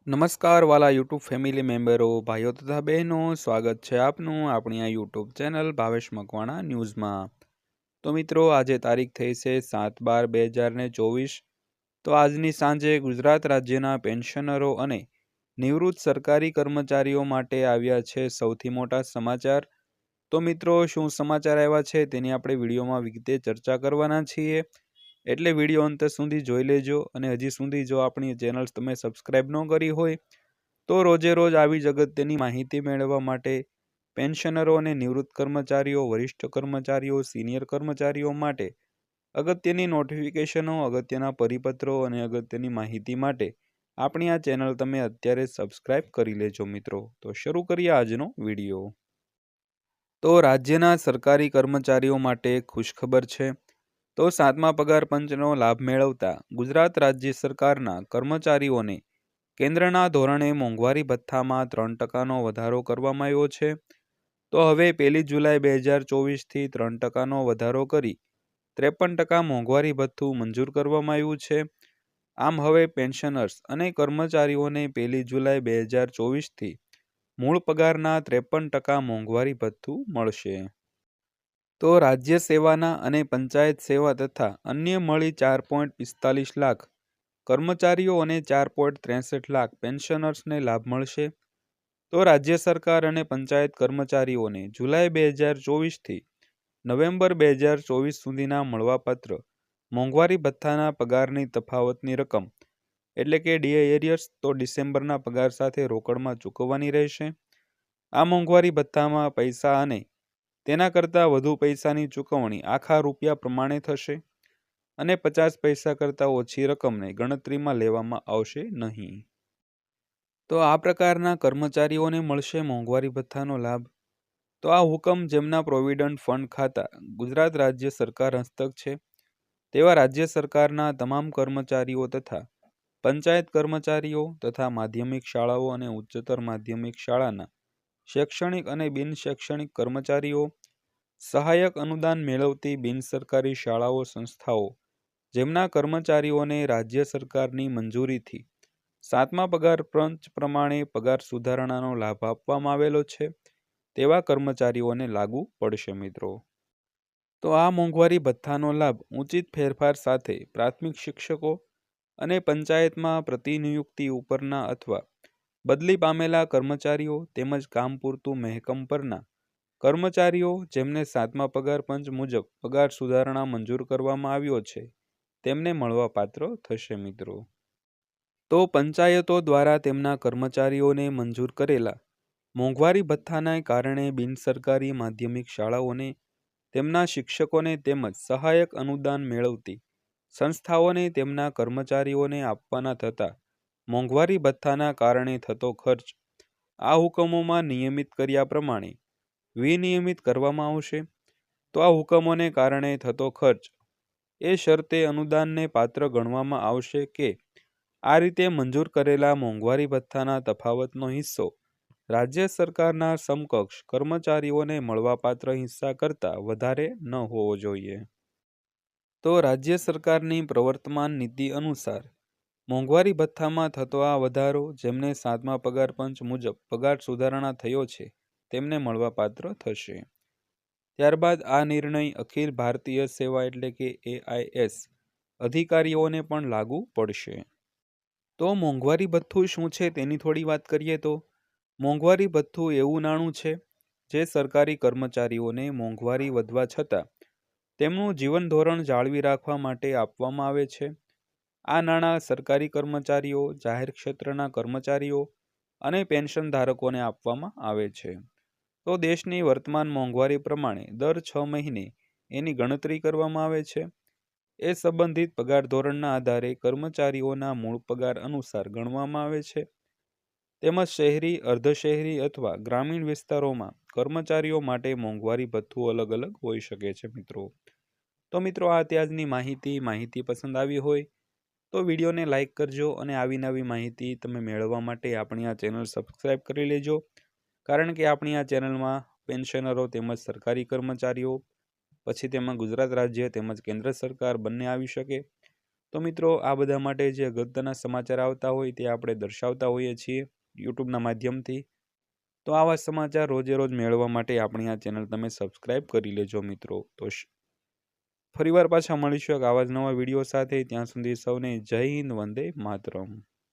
નમસ્કાર વાલા YouTube family મેમ્બરો, ભાઈઓ તથા બહેનો, સ્વાગત છે આપનું આપણી આ યુટ્યુબ ચેનલ ભાવેશ મકવાણા ન્યૂઝમાં। તો મિત્રો, આજે તારીખ થઈ છે 7/12/2024। તો આજની સાંજે ગુજરાત રાજ્યના પેન્શનરો અને નિવૃત્ત સરકારી કર્મચારીઓ માટે આવ્યા છે સૌથી મોટા સમાચાર। તો મિત્રો, શું સમાચાર આવ્યા છે તેની આપણે વિડીયોમાં વિગતે ચર્ચા કરવાના છીએ, એટલે વિડીયો અંત સુધી જોઈ લેજો। અને હજી સુધી જો આપણી ચેનલ તમે સબસ્ક્રાઇબ ન કરી હોય તો રોજે રોજ આવી અગત્યની માહિતી મેળવવા માટે પેન્શનરો અને નિવૃત્ત કર્મચારીઓ, વરિષ્ઠ કર્મચારીઓ, સિનિયર કર્મચારીઓ માટે અગત્યની નોટિફિકેશનો, અગત્યના પરિપત્રો અને અગત્યની માહિતી માટે આપણી આ ચેનલ તમે અત્યારે સબસ્ક્રાઇબ કરી લેજો મિત્રો। તો શરૂ કરીએ આજનો વિડીયો। તો રાજ્યના સરકારી કર્મચારીઓ માટે ખુશખબર છે। તો 7મા પગાર પંચનો લાભ મેળવતા ગુજરાત રાજ્ય સરકારના કર્મચારીઓને કેન્દ્રના ધોરણે મોંઘવારી ભથ્થામાં 3%નો વધારો કરવામાં આવ્યો છે। તો હવે 1 જુલાઈ 2024થી 3%નો વધારો કરી 53% મોંઘવારી ભથ્થું મંજૂર કરવામાં આવ્યું છે। આમ હવે પેન્શનર્સ અને કર્મચારીઓને 1 જુલાઈ 2024થી મૂળ પગારના 53% મોંઘવારી ભથ્થું મળશે। તો રાજ્ય સેવાના અને પંચાયત સેવા તથા અન્ય મળી 4.45 લાખ કર્મચારીઓ અને 4.63 લાખ પેન્શનર્સને લાભ મળશે। તો રાજ્ય સરકાર અને પંચાયત કર્મચારીઓને જુલાઈ 2024થી નવેમ્બર 2024 સુધીના મળવાપાત્ર મોંઘવારી ભથ્થાના પગારની તફાવતની રકમ એટલે કે ડી-એરિયર્સ તો ડિસેમ્બરના પગાર સાથે રોકડમાં ચૂકવવાની રહેશે। આ મોંઘવારી ભથ્થામાં પૈસા અને તેના કરતાં વધુ પૈસાની ચૂકવણી આખા રૂપિયા પ્રમાણે થશે અને 50 પૈસા કરતાં ઓછી રકમને ગણતરીમાં લેવામાં આવશે નહીં। તો આ પ્રકારના કર્મચારીઓને મળશે મોંઘવારી ભથ્થાનો લાભ। તો આ હુકમ જેમના પ્રોવિડન્ટ ફંડ ખાતા ગુજરાત રાજ્ય સરકાર હસ્તક છે તેવા રાજ્ય સરકારના તમામ કર્મચારીઓ તથા પંચાયત કર્મચારીઓ તથા માધ્યમિક શાળાઓ અને ઉચ્ચતર માધ્યમિક શાળાના શૈક્ષણિક અને બિન શૈક્ષણિક કર્મચારીઓ, સહાયક અનુદાન મેળવતી બિનસરકારી શાળાઓ સંસ્થાઓ જેમના કર્મચારીઓને રાજ્ય સરકારની મંજૂરીથી 7મા પગાર પંચ પ્રમાણે પગાર સુધારણાનો લાભ આપવામાં આવેલો છે તેવા કર્મચારીઓને લાગુ પડશે મિત્રો। તો આ મોંઘવારી ભથ્થાનો લાભ ઉચિત ફેરફાર સાથે પ્રાથમિક શિક્ષકો અને પંચાયતમાં પ્રતિનિયુક્તિ ઉપરના અથવા બદલી પામેલા કર્મચારીઓ તેમજ કામ પૂરતું મહેકમ પરના કર્મચારીઓ જેમને 7મા પગાર પંચ મુજબ પગાર સુધારણા મંજૂર કરવામાં આવ્યો છે તેમને મળવાપાત્ર થશે મિત્રો। તો પંચાયતો દ્વારા તેમના કર્મચારીઓને મંજૂર કરેલા મોંઘવારી ભથ્થાના કારણે બિનસરકારી માધ્યમિક શાળાઓને તેમના શિક્ષકોને તેમજ સહાયક અનુદાન મેળવતી સંસ્થાઓને તેમના કર્મચારીઓને આપવાના થતા મોંઘવારી ભથ્થાના કારણે થતો ખર્ચ આ હુકમોમાં નિયમિત કર્યા પ્રમાણે વિનિયમિત કરવામાં આવશે। તો આ હુકમોને કારણે થતો ખર્ચ એ શરતે અનુદાનને પાત્ર ગણવામાં આવશે કે આ રીતે મંજૂર કરેલા મોંઘવારી ભથ્થાના તફાવતનો હિસ્સો રાજ્ય સરકારના સમકક્ષ કર્મચારીઓને મળવાપાત્ર હિસ્સા કરતાં વધારે ન હોવો જોઈએ। તો રાજ્ય સરકારની પ્રવર્તમાન નીતિ અનુસાર મોંઘવારી ભથ્થામાં થતો આ વધારો જેમને 7મા પગાર પંચ મુજબ પગાર સુધારણા થયો છે તેમને મળવાપાત્ર થશે। ત્યારબાદ આ નિર્ણય અખિલ ભારતીય સેવા એટલે કે AIS અધિકારીઓને પણ લાગુ પડશે। તો મોંઘવારી ભથ્થું શું છે તેની થોડી વાત કરીએ તો મોંઘવારી ભથ્થું એવું નાણું છે જે સરકારી કર્મચારીઓને મોંઘવારી વધવા છતાં તેમનું જીવન ધોરણ જાળવી રાખવા માટે આપવામાં આવે છે। આ નાણાં સરકારી કર્મચારીઓ, જાહેર ક્ષેત્રના કર્મચારીઓ અને પેન્શન ધારકોને આપવામાં આવે છે। તો દેશની વર્તમાન મોંઘવારી પ્રમાણે દર 6 મહિને એની ગણતરી કરવામાં આવે છે। એ સંબંધિત પગાર ધોરણના આધારે કર્મચારીઓના મૂળ પગાર અનુસાર ગણવામાં આવે છે। તેમજ શહેરી, અર્ધશહેરી અથવા ગ્રામીણ વિસ્તારોમાં કર્મચારીઓ માટે મોંઘવારી ભથ્થું અલગ અલગ હોઈ શકે છે મિત્રો। તો મિત્રો, આ આજની માહિતી પસંદ આવી હોય તો વિડીયોને લાઇક કરજો અને આવી નવી માહિતી તમે મેળવવા માટે આપણી આ ચેનલ સબસ્ક્રાઇબ કરી લેજો, કારણ કે આપણી આ ચેનલમાં પેન્શનરો તેમજ સરકારી કર્મચારીઓ પછી તેમાં ગુજરાત રાજ્ય તેમજ કેન્દ્ર સરકાર બંને આવી શકે તો મિત્રો આ બધા માટે જે અગત્યના સમાચાર આવતા હોય તે આપણે દર્શાવતા હોઈએ છીએ યુટ્યુબના માધ્યમથી। તો આવા સમાચાર રોજે રોજ મેળવવા માટે આપણી આ ચેનલ તમે સબસ્ક્રાઈબ કરી લેજો મિત્રો। તો ફરીવાર પાછા મળીશું એક આવા જ નવા વિડીયો સાથે, ત્યાં સુધી સૌને જય હિન્દ, વંદે માતરમ।